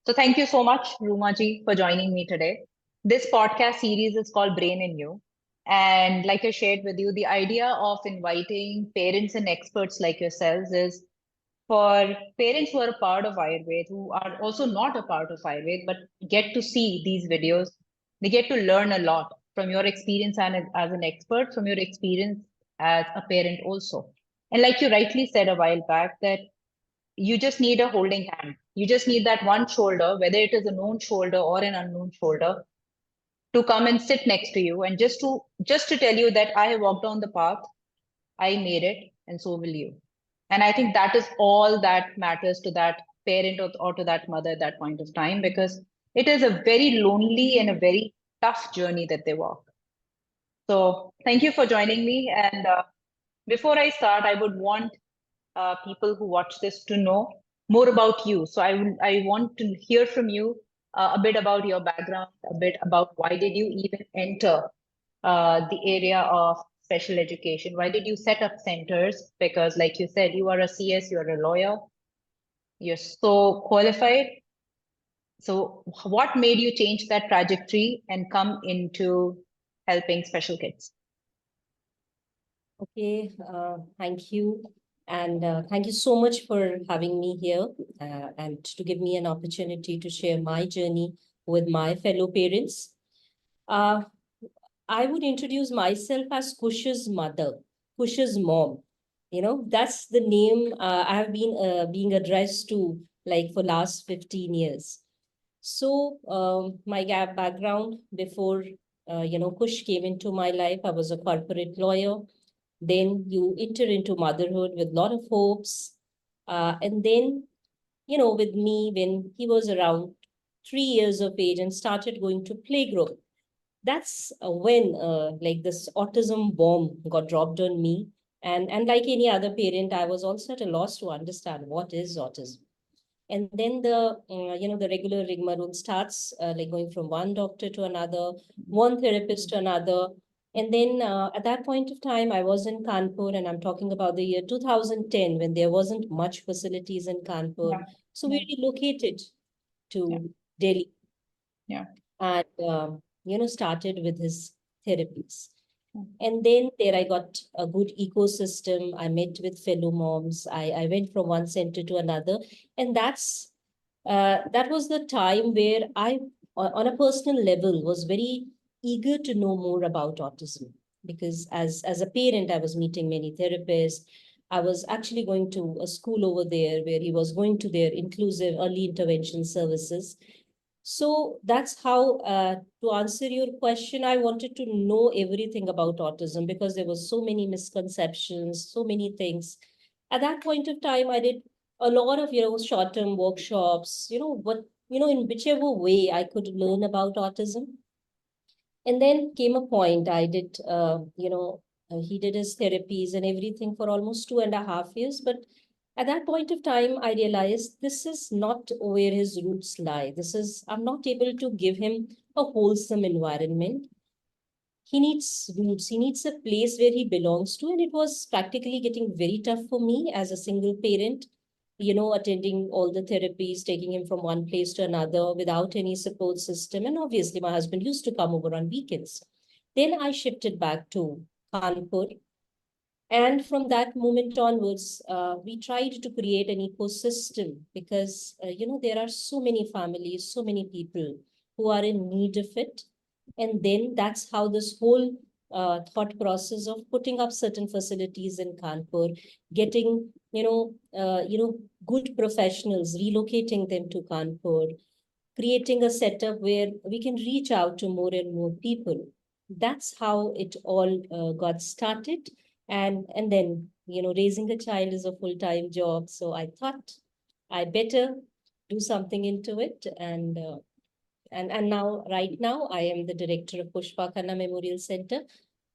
So thank you so much, Ruma ji, for joining me today. This podcast series is called Brain in You. And like I shared with you, the idea of inviting parents and experts like yourselves is for parents who are a part of Ayurved, who are also not a part of Ayurved, but get to see these videos. They get to learn a lot from your experience and as an expert, from your experience as a parent also. And like you rightly said a while back, that you just need a holding hand. You just need that one shoulder, whether it is a known shoulder or an unknown shoulder, to come and sit next to you and just to tell you that I have walked down the path, I made it, and so will you. And I think that is all that matters to that parent or to that mother at that point of time, because it is a very lonely and a very tough journey that they walk. So thank you for joining me. And before I start, I would want people who watch this to know more about you. So I want to hear from you a bit about your background, a bit about why did you even enter the area of special education? Why did you set up centers? Because like you said, you are a CS, you're a lawyer, you're so qualified. So what made you change that trajectory and come into helping special kids? Okay, thank you. And thank you so much for having me here and to give me an opportunity to share my journey with my fellow parents. Uh, I would introduce myself as Kush's mother, Kush's mom. That's the name I have been being addressed to like for last 15 years. So my background before, Kush came into my life, I was a corporate lawyer. Then you enter into motherhood with a lot of hopes. And then, with me, when he was around 3 years of age and started going to playgroup, that's when like this autism bomb got dropped on me. And like any other parent, I was also at a loss to understand what is autism. And then the regular rigmarole starts, like going from one doctor to another, one therapist to another. And then at that point of time, I was in Kanpur, and I'm talking about the year 2010, when there wasn't much facilities in Kanpur. Yeah, So yeah, we relocated yeah, to Delhi yeah. and, started with his therapies. Mm. And then there I got a good ecosystem. I met with fellow moms. I went from one center to another. And that was the time where I, on a personal level, was very eager to know more about autism. Because as a parent, I was meeting many therapists. I was actually going to a school over there where he was going to their inclusive early intervention services. So that's how, to answer your question, I wanted to know everything about autism because there was so many misconceptions, so many things. At that point of time, I did a lot of, short-term workshops, in whichever way I could learn about autism. And then came a point I did, he did his therapies and everything for almost 2.5 years. But at that point of time, I realized this is not where his roots lie. I'm not able to give him a wholesome environment. He needs roots. He needs a place where he belongs to. And it was practically getting very tough for me as a single parent, attending all the therapies, taking him from one place to another without any support system. And obviously, my husband used to come over on weekends. Then I shifted back to Kanpur. And from that moment onwards, we tried to create an ecosystem because, there are so many families, so many people who are in need of it. And then that's how this whole thought process of putting up certain facilities in Kanpur, getting, good professionals, relocating them to Kanpur, creating a setup where we can reach out to more and more people. That's how it all got started. And then, raising a child is a full-time job. So I thought I better do something into it. And now, right now, I am the director of Pushpa Khanna Memorial Center,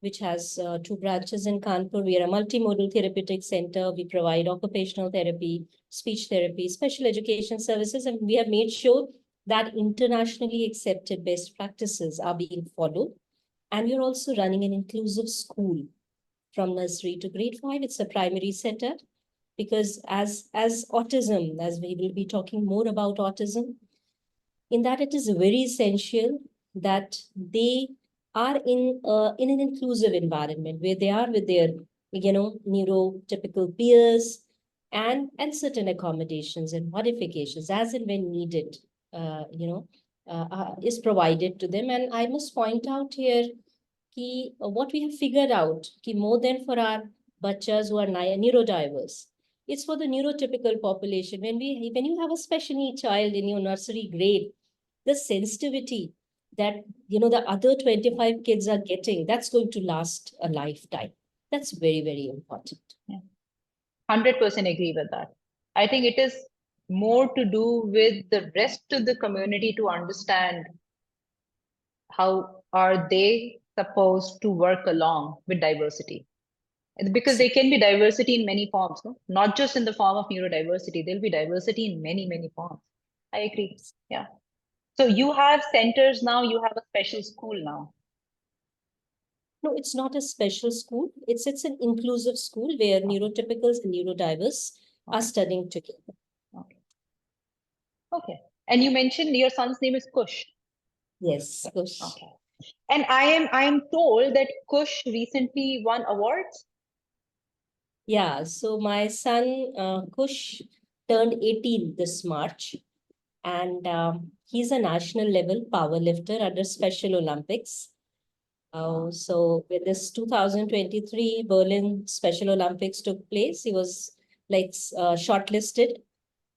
which has two branches in Kanpur. We are a multimodal therapeutic center. We provide occupational therapy, speech therapy, special education services, and we have made sure that internationally accepted best practices are being followed. And we're also running an inclusive school from nursery to grade 5. It's a primary center because as autism, as we will be talking more about autism, in that it is very essential that they are in an inclusive environment where they are with their, neurotypical peers, and certain accommodations and modifications as and when needed, is provided to them. And I must point out here what we have figured out more than for our bachas who are neurodiverse, it's for the neurotypical population. When you have a special need child in your nursery grade, the sensitivity that the other 25 kids are getting, that's going to last a lifetime. That's very, very important. Yeah. 100% agree with that. I think it is more to do with the rest of the community to understand how are they supposed to work along with diversity. Because there can be diversity in many forms, no? Not just in the form of neurodiversity. There'll be diversity in many, many forms. I agree. Yeah. So you have centers now, you have a special school now. No, it's not a special school. It's an inclusive school where neurotypicals and neurodiverse are studying together. Okay. Okay. And you mentioned your son's name is Kush. Yes, Kush. Okay. And I am told that Kush recently won awards. Yeah, so my son Kush turned 18 this March, and he's a national level power lifter under Special Olympics. So when this 2023 Berlin Special Olympics took place, he was shortlisted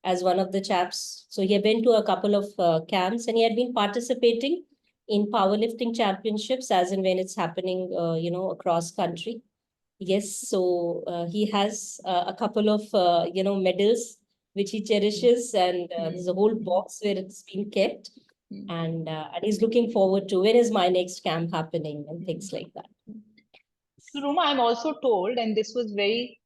as one of the chaps. So he had been to a couple of camps, and he had been participating in powerlifting championships as and when it's happening, across country. Yes, so he has a couple of, medals which he cherishes, and there's a whole box where it's been kept. And he's looking forward to when is my next camp happening and things like that. So, Ruma, I'm also told, and this was very,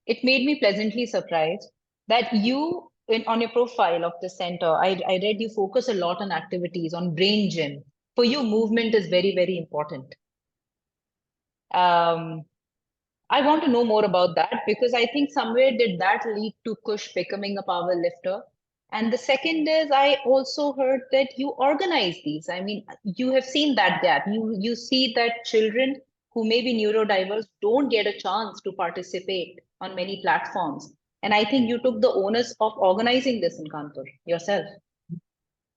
it made me pleasantly surprised that you, on your profile of the center, I read you focus a lot on activities, on brain gym. For you, movement is very, very important. I want to know more about that because I think somewhere did that lead to Kush becoming a power lifter. And the second is I also heard that you organize these. I mean, you have seen that gap. You see that children who may be neurodiverse don't get a chance to participate on many platforms. And I think you took the onus of organizing this in Kanpur yourself.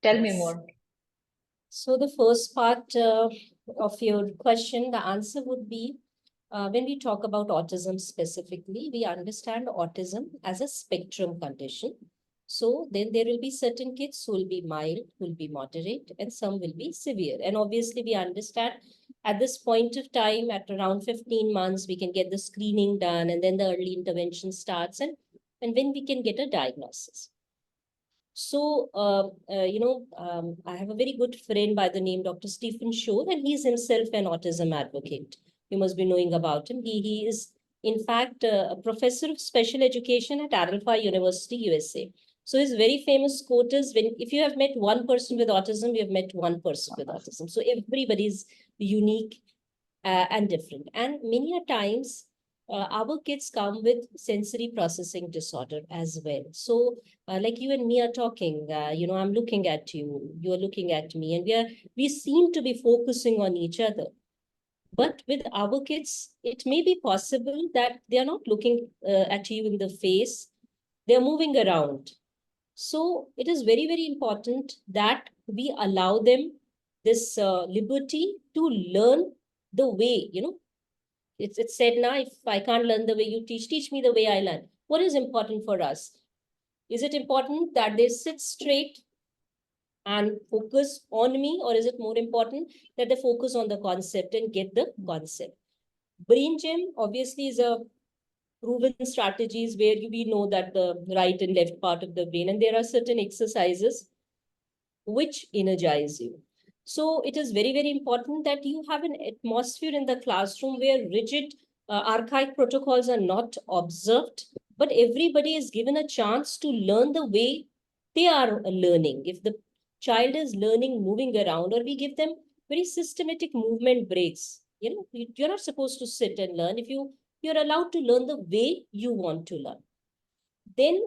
Tell me more. So the first part of your question, the answer would be, when we talk about autism specifically, we understand autism as a spectrum condition. So then there will be certain kids who will be mild, who will be moderate, and some will be severe. And obviously we understand at this point of time, at around 15 months, we can get the screening done, and then the early intervention starts, and when we can get a diagnosis. So, I have a very good friend by the name Dr. Stephen Shore, and he's himself an autism advocate. You must be knowing about him. He is, in fact, a professor of special education at Adelphi University, USA. So his very famous quote is, if you have met one person with autism, you have met one person with autism. So everybody's unique and different. And many a times, our kids come with sensory processing disorder as well. So like you and me are talking, I'm looking at you, you're looking at me, and we seem to be focusing on each other. But with our kids, it may be possible that they are not looking at you in the face, they're moving around. So it is very, very important that we allow them this liberty to learn the way, it's said now, if I can't learn the way you teach me the way I learn. What is important for us? Is it important that they sit straight and focus on me, or is it more important that they focus on the concept and get the concept? Brain gym obviously is a proven strategies where we know that the right and left part of the brain, and there are certain exercises which energize you. So it is very, very important that you have an atmosphere in the classroom where rigid archaic protocols are not observed, but everybody is given a chance to learn the way they are learning. If the child is learning moving around, or we give them very systematic movement breaks, you're not supposed to sit and learn. If you're allowed to learn the way you want to learn. Then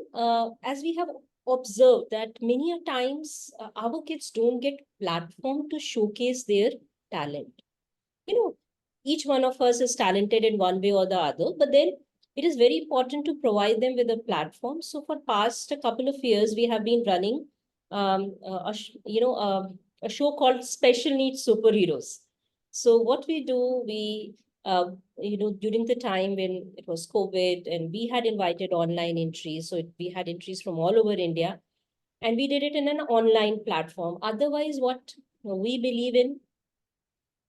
as we have observed that many a times our kids don't get platform to showcase their talent. You know, each one of us is talented in one way or the other, but then it is very important to provide them with a platform. So for past a couple of years, we have been running a show called Special Needs Superheroes. So what we do, we during the time when it was COVID, and we had invited online entries, so we had entries from all over India, and we did it in an online platform. Otherwise, what we believe in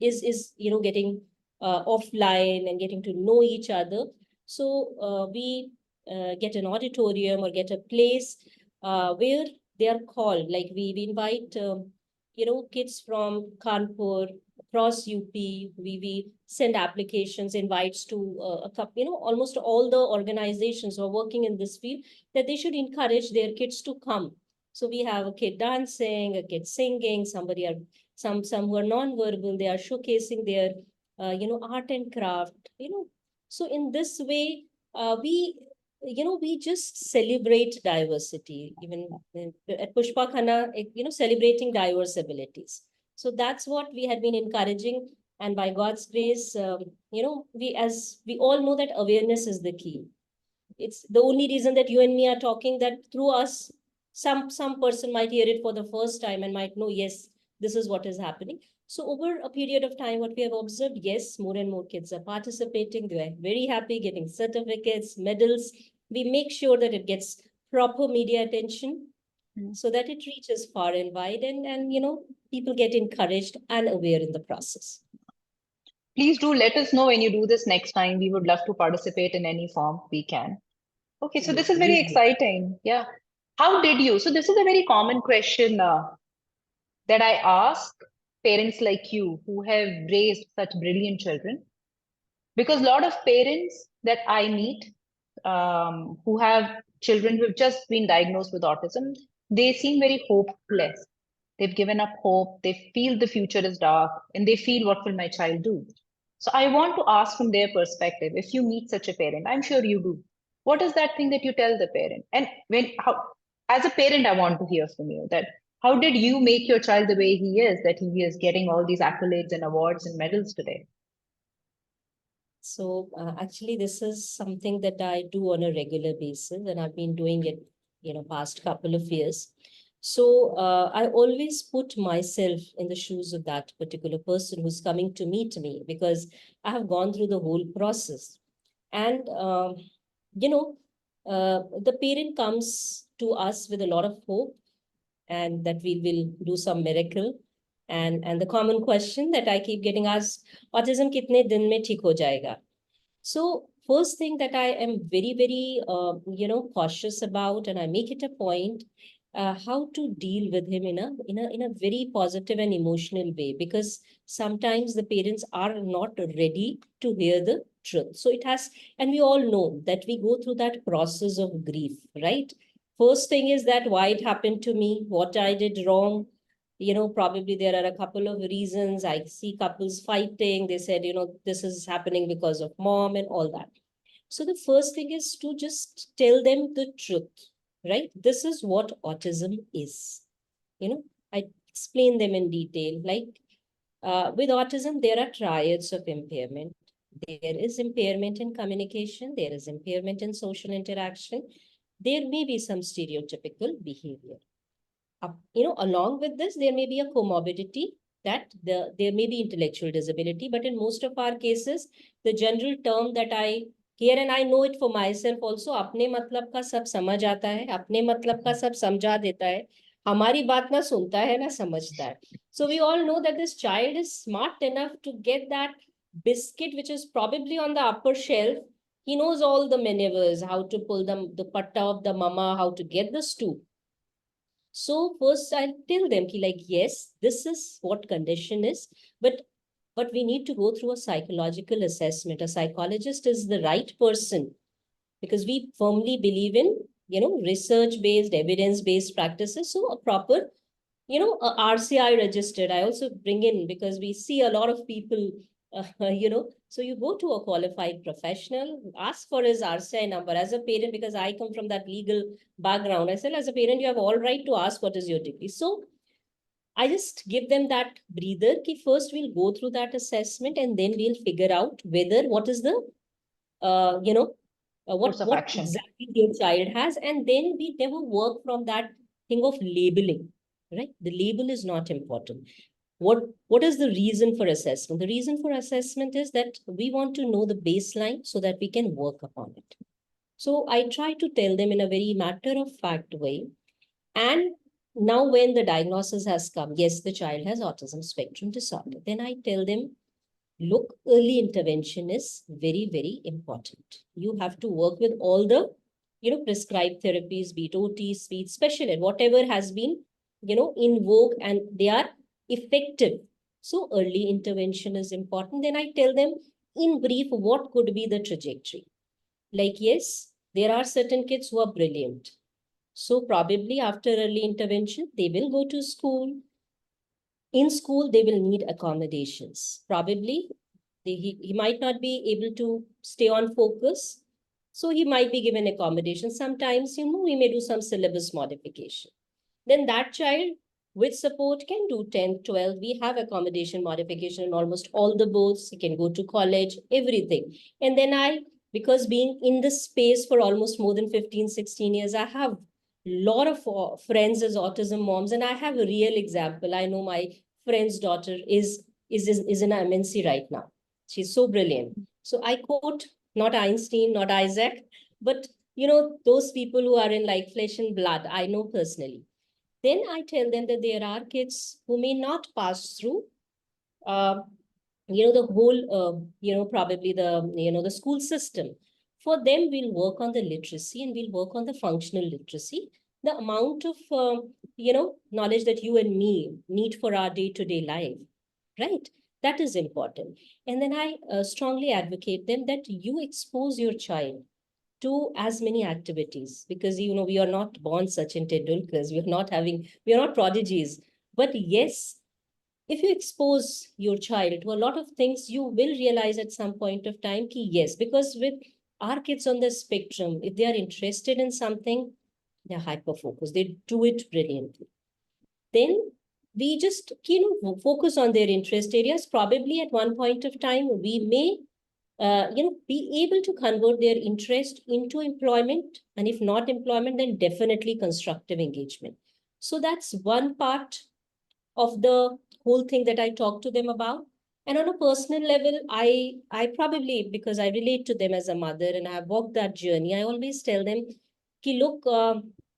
is getting offline and getting to know each other. So we get an auditorium or get a place where they are called, like we invite kids from Kanpur across UP. We send applications, invites to a couple, almost all the organizations who are working in this field, that they should encourage their kids to come. So we have a kid dancing, a kid singing, somebody are some who are non-verbal, they are showcasing their art and craft. So in this way, we just celebrate diversity. Even at Pushpa Khanna, celebrating diverse abilities. So that's what we had been encouraging, and by God's grace, we all know that awareness is the key. It's the only reason that you and me are talking, that through us, some person might hear it for the first time and might know, yes, this is what is happening. So over a period of time, what we have observed, yes, more and more kids are participating. They are very happy, getting certificates, medals. We make sure that it gets proper media attention so that it reaches far and wide, and people get encouraged and aware in the process. Please do let us know when you do this next time. We would love to participate in any form we can. Okay, so this is very exciting. Yeah. How did you? So this is a very common question that I ask parents like you who have raised such brilliant children, because a lot of parents that I meet who have children who have just been diagnosed with autism, they seem very hopeless. They've given up hope. They feel the future is dark, and they feel, what will my child do? So I want to ask from their perspective, if you meet such a parent, I'm sure you do, what is that thing that you tell the parent? And as a parent, I want to hear from you that how did you make your child the way he is, that he is getting all these accolades and awards and medals today? So actually, this is something that I do on a regular basis, and I've been doing it, past couple of years. So I always put myself in the shoes of that particular person who's coming to meet me, because I have gone through the whole process. And, the parent comes to us with a lot of hope, and that we will do some miracle. And the common question that I keep getting asked, autism kitne din mein theek ho jayega? So first thing that I am very, very, cautious about, and I make it a point, how to deal with him in a very positive and emotional way, because sometimes the parents are not ready to hear the truth. So it has, and we all know that we go through that process of grief, right? First thing is that why it happened to me, what I did wrong. Probably there are a couple of reasons. I see couples fighting. They said, this is happening because of mom and all that. So the first thing is to just tell them the truth, right? This is what autism is. I explain them in detail. Like with autism, there are triads of impairment. There is impairment in communication. There is impairment in social interaction. There may be some stereotypical behavior. Along with this, there may be a comorbidity, that there may be intellectual disability, but in most of our cases, the general term that I hear, and I know it for myself also, अपने मतलब का सब समझ आता है, अपने मतलब का सब समझा देता है, हमारी बात ना सुनता है ना समझता है. So we all know that this child is smart enough to get that biscuit, which is probably on the upper shelf. He knows all the maneuvers, how to pull the patta of the mama, how to get the stew. So first I'll tell them, yes, this is what condition is, but we need to go through a psychological assessment. A psychologist is the right person, because we firmly believe in, research-based, evidence-based practices. So a proper, a RCI registered, I also bring in, because we see a lot of people so you go to a qualified professional, ask for his RCI number. As a parent, because I come from that legal background, I said, as a parent, you have all right to ask what is your degree. So I just give them that breather. Ki first we'll go through that assessment and then we'll figure out whether what is the, uh, you know, Course of what action. exactly your child has. And then we never work from that thing of labeling, right? The label is not important. What is the reason for assessment? The reason for assessment is that we want to know the baseline so that we can work upon it. So I try to tell them in a very matter of fact way. And now when the diagnosis has come, yes, the child has autism spectrum disorder, then I tell them, look, early intervention is very, very important. You have to work with all the, prescribed therapies, be it OT, speech, special ed, whatever has been, in vogue and they are effective. So early intervention is important. Then I tell them in brief, what could be the trajectory? Like, yes, there are certain kids who are brilliant. So probably after early intervention, they will go to school. In school, they will need accommodations. Probably he might not be able to stay on focus. So he might be given accommodation. Sometimes, we may do some syllabus modification. Then that child with support can do 10, 12. We have accommodation modification in almost all the boards. He can go to college, everything. And then because being in the space for almost more than 15, 16 years, I have lot of friends as autism moms, and I have a real example. I know my friend's daughter is in an MNC right now. She's so brilliant. So I quote not Einstein, not Isaac, but those people who are in like flesh and blood, I know personally. Then I tell them that there are kids who may not pass through uh, the whole probably the school system. For them, we'll work on the literacy and we'll work on the functional literacy. The amount of knowledge that you and me need for our day-to-day life, right? That is important. And then I strongly advocate them that you expose your child to as many activities, because we are not born Sachin Tendulkars, we are not prodigies. But yes, if you expose your child to a lot of things, you will realize at some point of time ki yes, because with our kids on the spectrum, if they are interested in something, they're hyper focused, they do it brilliantly. Then we just focus on their interest areas. Probably at one point of time we may be able to convert their interest into employment. And if not employment, then definitely constructive engagement. So that's one part of the whole thing that I talk to them about. And on a personal level, I probably, because I relate to them as a mother and I have walked that journey, I always tell them, ki, look,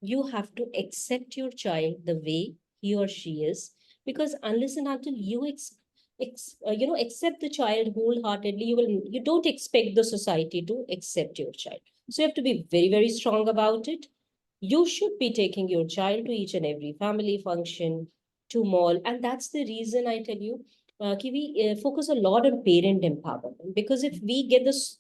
you have to accept your child the way he or she is, because unless and until you accept the child wholeheartedly, you don't expect the society to accept your child. So you have to be very, very strong about it. You should be taking your child to each and every family function, to mall. And that's the reason I tell you, we focus a lot on parent empowerment, because if we get this,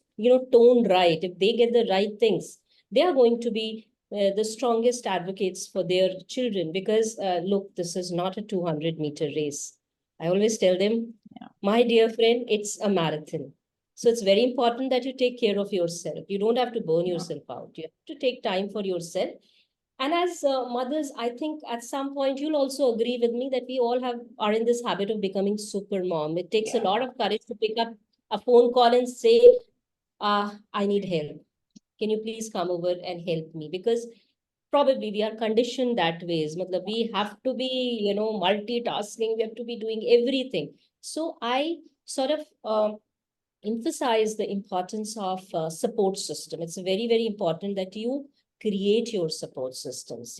tone right, if they get the right things, they are going to be the strongest advocates for their children. Because look, this is not a 200-meter race. I always tell them, Yeah. my dear friend, it's a marathon. So it's very important that you take care of yourself. You don't have to burn Yeah. yourself out. You have to take time for yourself. And as mothers, I think at some point you'll also agree with me that we all are in this habit of becoming super mom. It takes a Yeah. lot of courage to pick up a phone call and say, I need help. Can you please come over and help me? Because probably we are conditioned that ways. We have to be, multitasking. We have to be doing everything. So I sort of emphasize the importance of support system. It's very, very important that you create your support systems.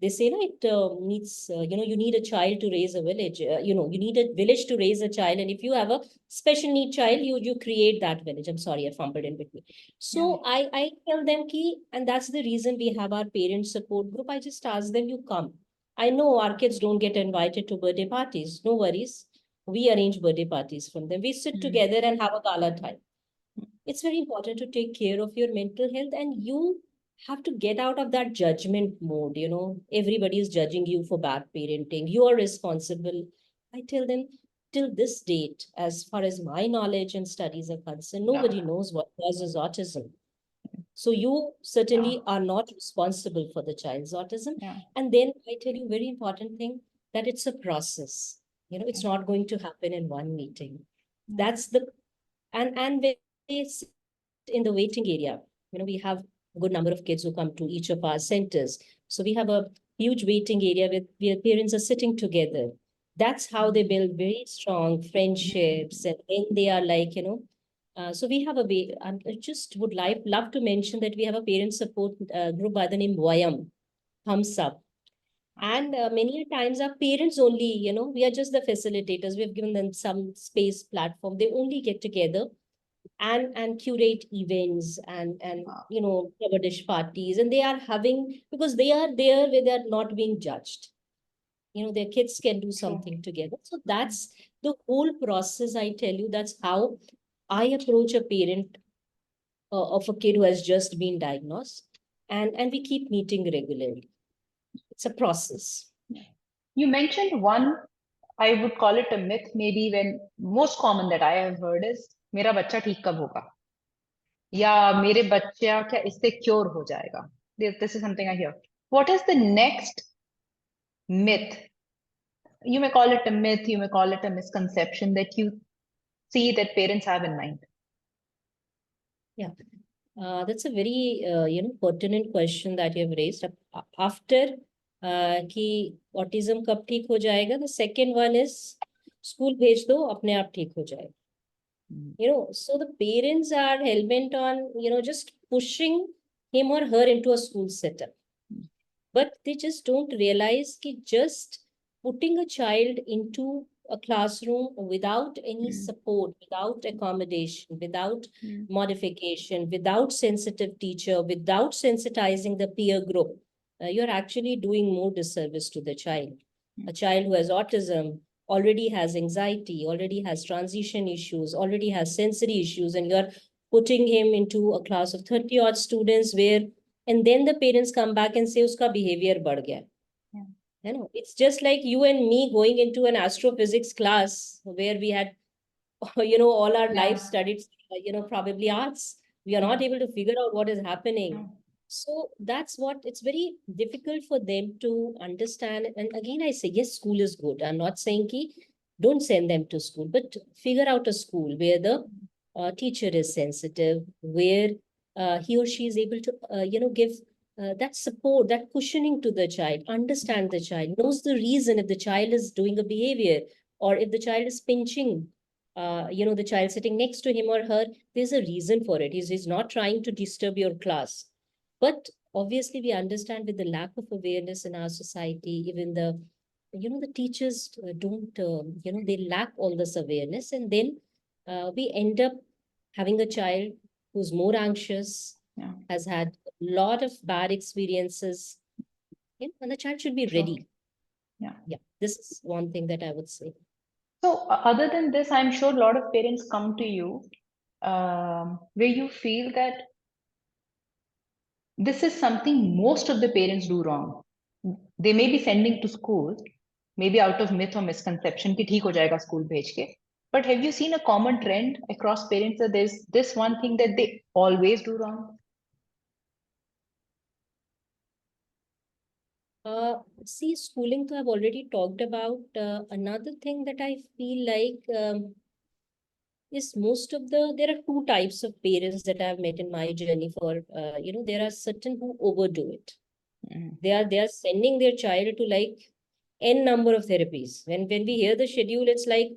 They say, it needs, you need a child to raise a village. You need a village to raise a child. And if you have a special need child, you create that village. I'm sorry, I fumbled in between. Yeah. So I tell them key, and that's the reason we have our parent support group. I just ask them, you come. I know our kids don't get invited to birthday parties. No worries, we arrange birthday parties from them. We sit together and have a gala time. It's very important to take care of your mental health, and you have to get out of that judgment mode. Everybody is judging you for bad parenting. You are responsible. I tell them, till this date, as far as my knowledge and studies are concerned, nobody knows what causes autism. So you certainly are not responsible for the child's autism. Yeah. And then I tell you very important thing, that it's a process. It's not going to happen in one meeting. That's the, and when they sit in the waiting area, we have a good number of kids who come to each of our centers. So we have a huge waiting area where parents are sitting together. That's how they build very strong friendships. And then they are like, so we have a way, I just would love to mention that we have a parent support group by the name YM, Thumbs Up. And many times our parents only, we are just the facilitators. We have given them some space platform. They only get together and curate events and cover dish parties. And they are having, because they are there where they are not being judged. Their kids can do something together. So that's the whole process, I tell you. That's how I approach a parent of a kid who has just been diagnosed, and we keep meeting regularly. It's a process. You mentioned one, I would call it a myth, maybe when most common that I have heard is, मेरा बच्चा ठीक कब होगा? या मेरे बच्चा क्या इससे क्योर हो जाएगा? This is something I hear. What is the next myth? You may call it a myth, you may call it a misconception that you see that parents have in mind. Yeah. That's a very pertinent question that you have raised. After कि autism कब ठीक हो जाएगा, the second one is school भेज दो अपने आप ठीक हो जाएगा. So the parents are hell-bent on just pushing him or her into a school setup, but they just don't realize कि just putting a child into a classroom without any support, without accommodation, without modification, without sensitive teacher, without sensitizing the peer group, you're actually doing more disservice to the child. A child who has autism already has anxiety, already has transition issues, already has sensory issues, and you're putting him into a class of 30 odd students where, and then the parents come back and say uska behavior बढ़ गया. It's just like you and me going into an astrophysics class where we had, all our life studied, probably arts. We are not able to figure out what is happening. So that's what, it's very difficult for them to understand. And again, I say, yes, school is good. I'm not saying ki, don't send them to school, but figure out a school where the teacher is sensitive, where he or she is able to, give that support, that cushioning to the child, understand the child, knows the reason if the child is doing a behavior, or if the child is pinching, the child sitting next to him or her, there's a reason for it. He's not trying to disturb your class. But obviously we understand with the lack of awareness in our society, even the teachers don't, they lack all this awareness. And then we end up having a child who's more anxious, has had a lot of bad experiences, and the child should be ready. Yeah, this is one thing that I would say. So other than this, I'm sure a lot of parents come to you where you feel that this is something most of the parents do wrong. They may be sending to school, maybe out of myth or misconception कि ठीक हो जाएगा school भेज के. But have you seen a common trend across parents that there's this one thing that they always do wrong? See, schooling, I've already talked about. Another thing that I feel like is there are two types of parents that I've met in my journey for, there are certain who overdo it. They are sending their child to like n number of therapies. When we hear the schedule, it's like,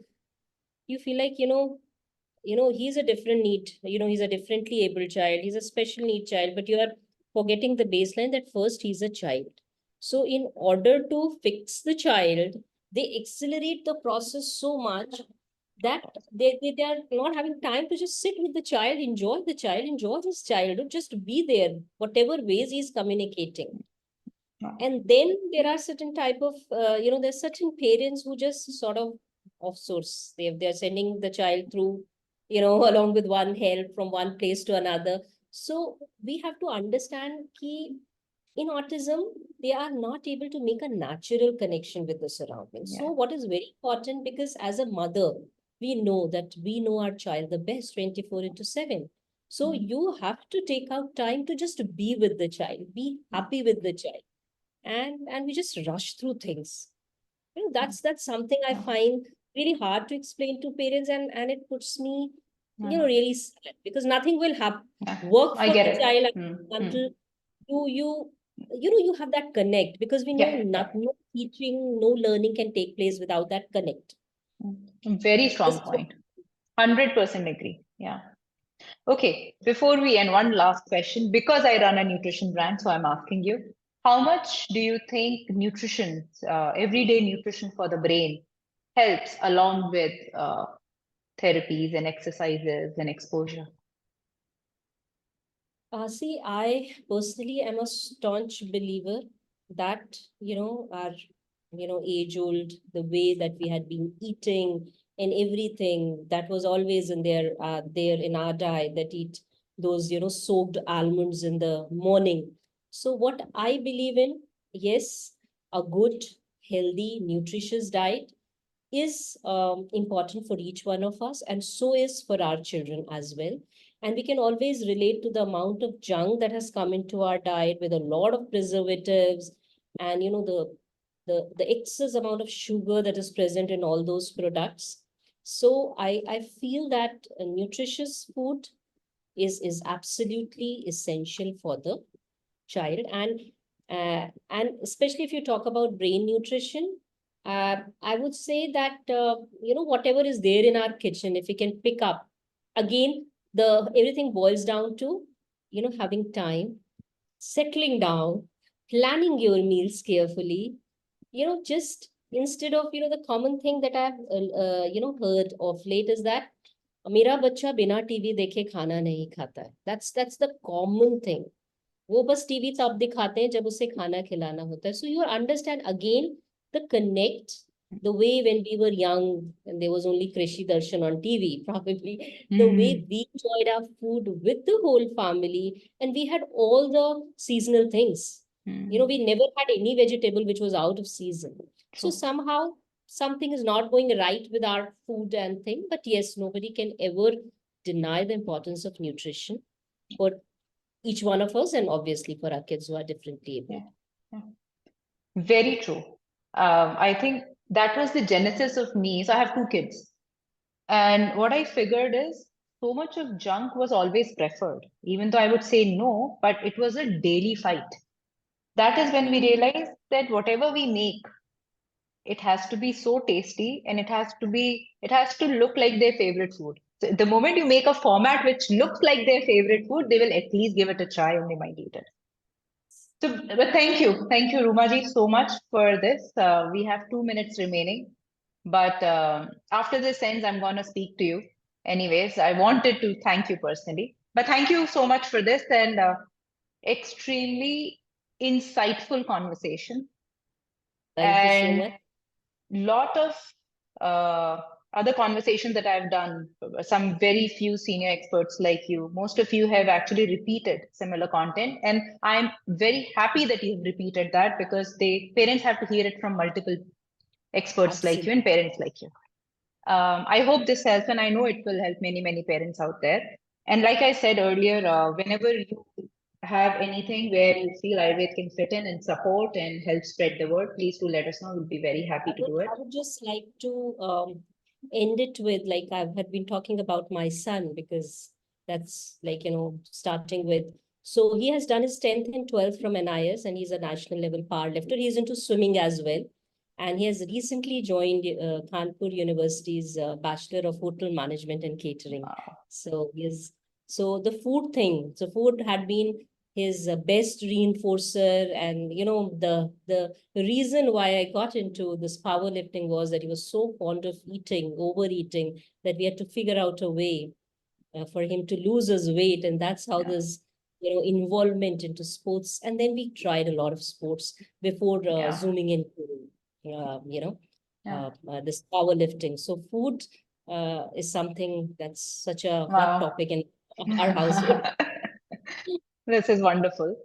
you feel like, he's a different need, he's a differently able child, he's a special need child, but you are forgetting the baseline that first he's a child. So in order to fix the child, they accelerate the process so much that they are not having time to just sit with the child, enjoy his childhood, just be there, whatever ways he's communicating. And then there are certain type of, there's certain parents who just sort of off-source. They're sending the child through, along with one help from one place to another. So we have to understand key, in autism, they are not able to make a natural connection with the surroundings. So Yeah. what is very important, because as a mother, we know that we know our child the best 24 into 7. So Mm. you have to take out time to just be with the child, be happy with the child. And we just rush through things. That's something I Yeah. find really hard to explain to parents, and it puts me, Yeah. really sad, because nothing will happen, Yeah. work I for get the it. child Mm. Mm. until you have that connect, because we know Yeah. Yeah. no teaching, no learning can take place without that connect. Very strong That's what. point. 100% agree. Yeah. Okay. Before we end, one last question. Because I run a nutrition brand, so I'm asking you, how much do you think nutrition, everyday nutrition for the brain, helps along with therapies and exercises and exposure? See, I personally am a staunch believer that, our, age old, the way that we had been eating and everything that was always there in our diet, that eat those, soaked almonds in the morning. So what I believe in, yes, a good, healthy, nutritious diet is important for each one of us, and so is for our children as well. And we can always relate to the amount of junk that has come into our diet with a lot of preservatives, and the excess amount of sugar that is present in all those products. So I feel that nutritious food is absolutely essential for the child. And especially if you talk about brain nutrition, I would say that whatever is there in our kitchen, if we can pick up, again, the everything boils down to having time, settling down, planning your meals carefully. Just instead of the common thing that I've heard of late is that मेरा बच्चा बिना TV देखे खाना नहीं खाता है. That's the common thing. वो बस टीवी तब दिखाते हैं जब उसे खाना खिलाना होता है. So you understand again the connect, the way when we were young and there was only Krishi Darshan on TV, probably the way Mm. we enjoyed our food with the whole family, and we had all the seasonal things. Mm. We never had any vegetable which was out of season. So True. somehow something is not going right with our food and thing. But yes, nobody can ever deny the importance of nutrition for each one of us, and obviously for our kids who are differently able. Yeah. Yeah. Very true. I think that was the genesis of me. So I have two kids. And what I figured is so much of junk was always preferred, even though I would say no, but it was a daily fight. That is when we realized that whatever we make, it has to be so tasty and it has to look like their favorite food. So the moment you make a format which looks like their favorite food, they will at least give it a try and they might eat it. So, but thank you, Rumaji, so much for this. We have 2 minutes remaining, but after this ends, I'm going to speak to you. Anyways, I wanted to thank you personally, but thank you so much for this and extremely insightful conversation Thank you so and much. lot of uh, other conversations that I've done. Some very few senior experts like you, most of you have actually repeated similar content, and I'm very happy that you've repeated that because they parents have to hear it from multiple experts like you Absolutely. and parents like you. I hope this helps, and I know it will help many parents out there. And like I said earlier, whenever you have anything where you feel Ayurved can fit in and support and help spread the word, please do let us know. We'll be very happy to do it. I would just like to end it with, like, I had been talking about my son, because that's like, starting with. So he has done his 10th and 12th from NIS, and he's a national level power lifter. He's into swimming as well. And he has recently joined Kanpur University's Bachelor of Hotel Management and Catering. Wow. So the food thing, so food had been his best reinforcer. And the reason why I got into this powerlifting was that he was so fond of eating, overeating, that we had to figure out a way for him to lose his weight. And that's how Yeah. this involvement into sports. And then we tried a lot of sports before Yeah. zooming into Yeah. this powerlifting. So food is something that's such a hot Wow. topic in our household. This is wonderful.